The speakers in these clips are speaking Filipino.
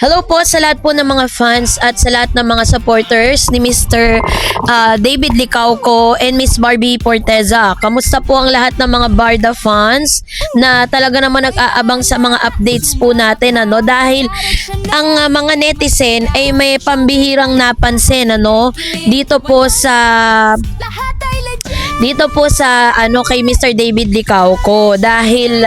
Hello po sa lahat po ng mga fans at sa lahat ng mga supporters ni Mr. David Licauco and Miss Barbie Porteza. Kamusta po ang lahat ng mga Barda fans na talaga naman nag-aabang sa mga updates po natin, ano? Dahil ang mga netizen ay may pambihirang napansin, ano? Dito po sa kay Mr. David Licauco, dahil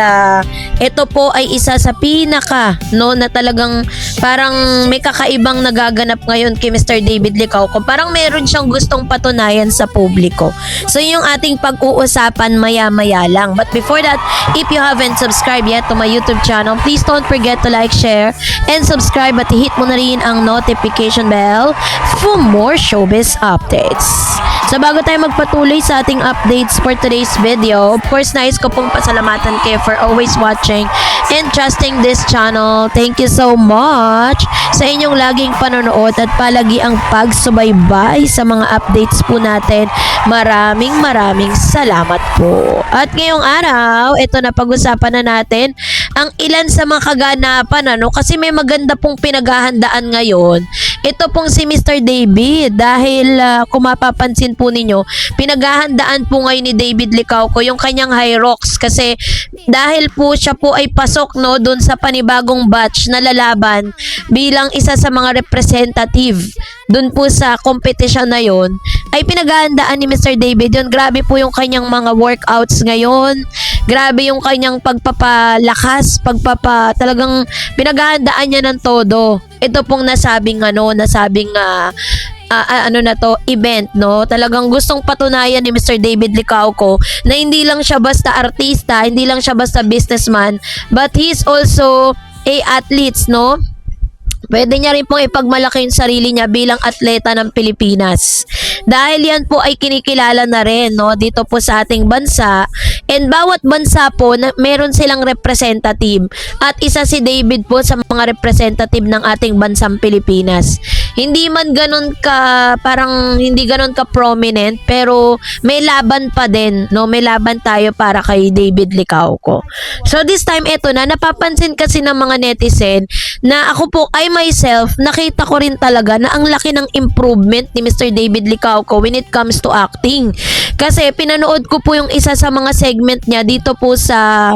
ito po ay isa sa pinaka na talagang parang may kakaibang nagaganap ngayon kay Mr. David Licauco. Parang meron siyang gustong patunayan sa publiko. So yung ating pag-uusapan maya-maya lang. But before that, if you haven't subscribed yet to my YouTube channel, please don't forget to like, share, and subscribe at hit mo na rin ang notification bell for more showbiz updates. So bago tayo magpatuloy sa ating updates for today's video, of course nais ko pong pasalamatan kayo for always watching and trusting this channel. Thank you so much sa inyong laging panonood at palagi ang pagsubaybay sa mga updates po natin. Maraming salamat po. At ngayong araw, ito na pag-usapan na natin ang ilan sa mga kaganapan, kasi may maganda pong pinaghahandaan ngayon. Ito pong si Mr. David, dahil kung mapapansin po ninyo, pinaghahandaan po ngayon ni David Licauco yung kanyang Hyrox, kasi dahil po siya po ay pasok doon sa panibagong batch na lalaban bilang isa sa mga representative doon po sa competition na yon, ay pinaghahandaan ni Mr. David yun. Grabe po yung kanyang mga workouts ngayon. Grabe yung kanyang pagpapalakas, talagang pinaghahandaan niya ng todo. Ito pong nasabing event, Talagang gustong patunayan ni Mr. David Licauco na hindi lang siya basta artista, hindi lang siya basta businessman, but he's also a athlete, Pwede niya rin pong ipagmalaki yung sarili niya bilang atleta ng Pilipinas. Dahil yan po ay kinikilala na rin, dito po sa ating bansa. And bawat bansa po, meron silang representative. At isa si David po sa mga representative ng ating bansang Pilipinas. Hindi man ganun ka, hindi ganun ka prominent, pero may laban pa din, May laban tayo para kay David Licauco. So this time, eto na, napapansin kasi ng mga netizen na ako po ay myself, nakita ko rin talaga na ang laki ng improvement ni Mr. David Licauco when it comes to acting. Kasi pinanood ko po yung isa sa mga segment niya dito po sa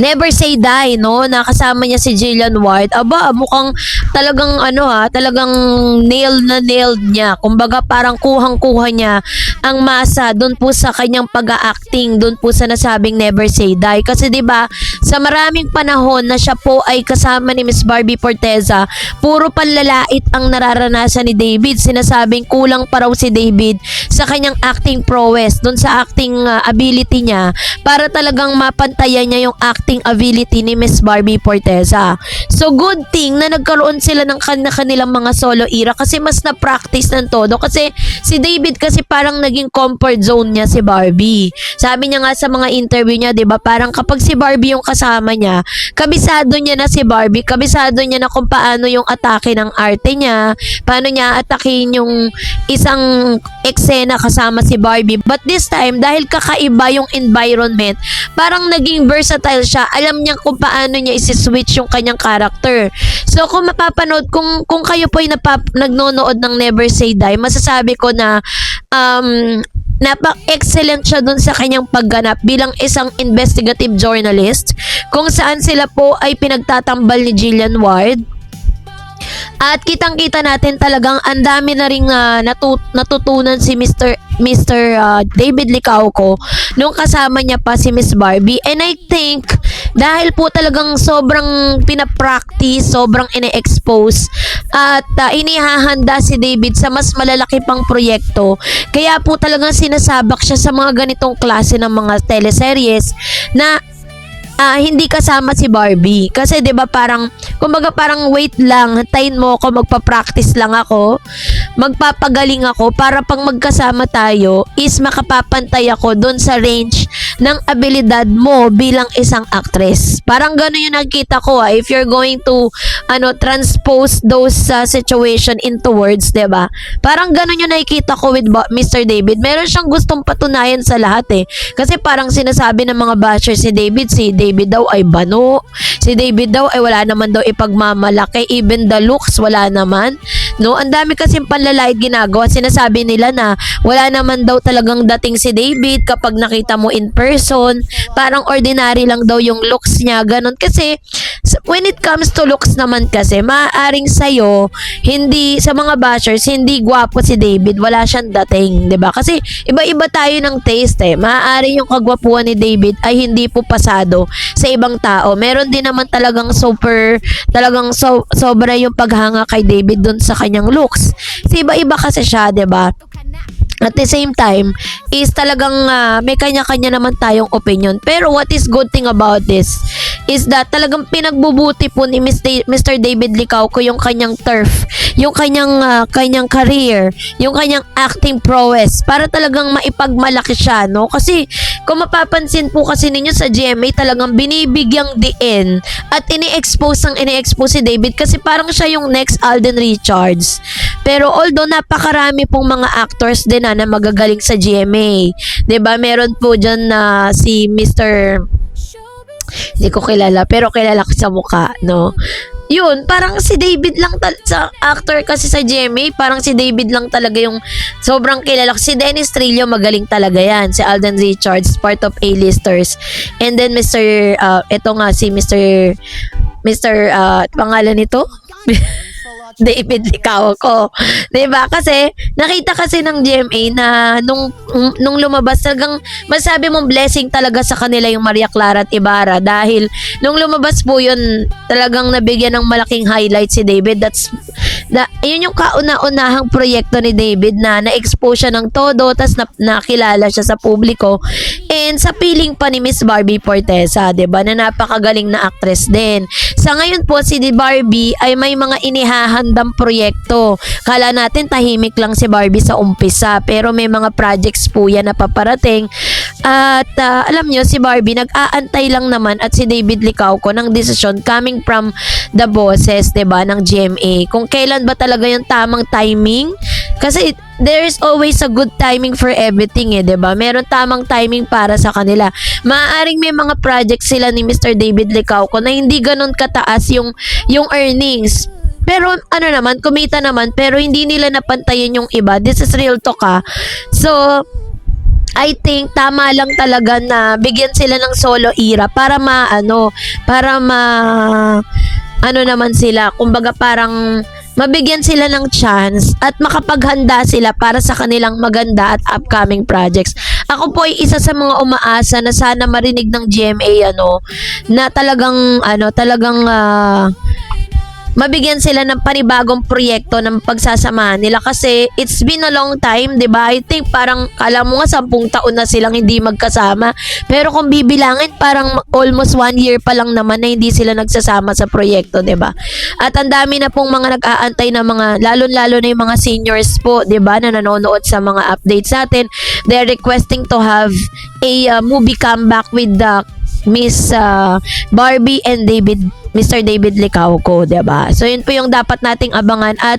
Never Say Die, Nakasama niya si Jillian Ward. Aba, mukhang talagang talagang nailed niya. Kumbaga parang kuhang-kuha niya ang masa doon po sa kanyang pag-acting, doon po sa nasabing Never Say Die. Kasi 'di ba, sa maraming panahon na siya po ay kasama ni Miss Barbie Porteza, puro panlalait ang nararanasan ni David. Sinasabing kulang pa raw si David sa kanyang acting prowess, doon sa acting ability niya, para talagang mapantayan niya yung acting ability ni Miss Barbie Porteza. So good thing na nagkaroon sila ng kanilang mga solo era, kasi mas na-practice ng todo. Kasi si David kasi parang naging comfort zone niya si Barbie. Sabi niya nga sa mga interview niya, 'di ba, parang kapag si Barbie yung kasama niya, kabisado niya na si Barbie, kabisado niya na kung paano yung atake ng arte niya, paano niya atakin yung isang eksena kasama si Barbie. But this time, dahil kakaiba yung environment, parang naging versatile siya. Alam niya kung paano niya isi-switch yung kanyang character. So kung mapapanood, kung kayo po ay nagnonood ng Never Say Die, masasabi ko na excellent siya dun sa kanyang pagganap bilang isang investigative journalist, kung saan sila po ay pinagtatambal ni Jillian Ward. At kitang-kita natin talagang ang dami na ring natutunan si Mr. David Licauco nung kasama niya pa si Miss Barbie. And I think dahil po talagang sobrang pinapractice, sobrang ine-expose at inihahanda si David sa mas malalaki pang proyekto, kaya po talagang sinasabak siya sa mga ganitong klase ng mga teleseries na hindi kasama si Barbie. Kasi 'di ba parang kumbaga parang wait lang, hintayin mo ako, magpa-practice lang ako, magpapagaling ako para pag magkasama tayo is makapapantay ako doon sa range ng abilidad mo bilang isang actress. Parang gano'n yung nakita ko if you're going to transpose those situation into words, 'di ba? Parang gano'n yung nakikita ko with Mr. David. Meron siyang gustong patunayan sa lahat Kasi parang sinasabi ng mga bashers si David David daw ay bano. Si David daw ay wala naman daw ipagmamalaki. Even the looks, wala naman. No, ang dami kasing panlalait ginagawa. Sinasabi nila na wala naman daw talagang dating si David kapag nakita mo in person. Parang ordinary lang daw yung looks niya, ganun. Kasi when it comes to looks naman kasi, maaaring sa'yo, hindi, sa mga bashers, hindi gwapo si David, wala siyang dating, 'di ba? Kasi iba-iba tayo ng taste eh. Maaaring yung kagwapuan ni David ay hindi po pasado sa ibang tao. Meron din naman talagang sobra yung paghanga kay David dun sa kanyang looks. Kasi iba-iba kasi siya, 'di ba? At the same time, is talagang may kanya-kanya naman tayong opinion. Pero what is good thing about this is that talagang pinagbubuti po ni Mr. David Licauco yung kanyang turf, yung kanyang career, yung kanyang acting prowess para talagang maipagmalaki siya, no? Kasi kung mapapansin po kasi ninyo sa GMA, talagang binibigyang diin at ini-expose si David kasi parang siya yung next Alden Richards. Pero although napakarami pong mga actors din na magagaling sa GMA, 'di ba? Meron po diyan na si Mr. Hindi ko kilala pero kilala ko sa mukha, no? Yun, parang si David lang sa actor kasi sa GMA, parang si David lang talaga yung sobrang kilala. Si Dennis Trillo magaling talaga yan. Si Alden Richards, part of A-listers. And then ito nga si pangalan nito? David Licauco. 'Di ba? Kasi nakita kasi ng GMA na nung lumabas talagang masabi mong blessing talaga sa kanila yung Maria Clara at Ibarra dahil nung lumabas po yun talagang nabigyan ng malaking highlight si David. Yun yung kauna-unahang proyekto ni David na na-expose siya ng todo tas nakilala siya sa publiko and sa piling pa ni Miss Barbie Fortesa, 'di ba? Na napakagaling na actress din. Sa ngayon po si Barbie ay may mga inihahandang proyekto. Kala natin tahimik lang si Barbie sa umpisa pero may mga projects po yan na paparating. At alam nyo, si Barbie nag-aantay lang naman at si David Licauco ng desisyon coming from the bosses, 'di ba, ng GMA. Kung kailan ba talaga yung tamang timing? Kasi there is always a good timing for everything 'di ba? Meron tamang timing para sa kanila. Maaaring may mga projects sila ni Mr. David Licauco na hindi ganoon kataas yung earnings. Pero ano naman, kumita naman pero hindi nila napantayan yung iba. This is real talk So I think tama lang talaga na bigyan sila ng solo era para naman sila, kumbaga parang mabigyan sila ng chance at makapaghanda sila para sa kanilang maganda at upcoming projects. Ako po ay isa sa mga umaasa na sana marinig ng GMA na talagang mabigyan sila ng panibagong proyekto ng pagsasamahan nila kasi it's been a long time, 'di ba? I think parang kala mo nga 10 taon na silang hindi magkasama. Pero kung bibilangin, parang almost 1 year pa lang naman na hindi sila nagsasama sa proyekto, 'di ba? At ang dami na pong mga nag-aantay na mga lalo na yung mga seniors po, 'di ba, na nanonood sa mga updates natin. They're requesting to have a movie comeback with the Miss Barbie and Mr. David Licauco, 'di ba? So yun po yung dapat nating abangan at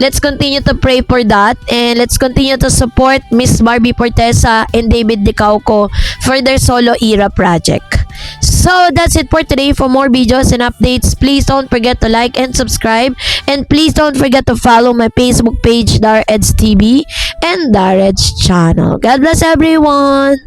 let's continue to pray for that and let's continue to support Miss Barbie Fortesa and David Licauco for their solo era project. So that's it for today. For more videos and updates, please don't forget to like and subscribe and please don't forget to follow my Facebook page, Dareds TV and Dareds channel. God bless everyone.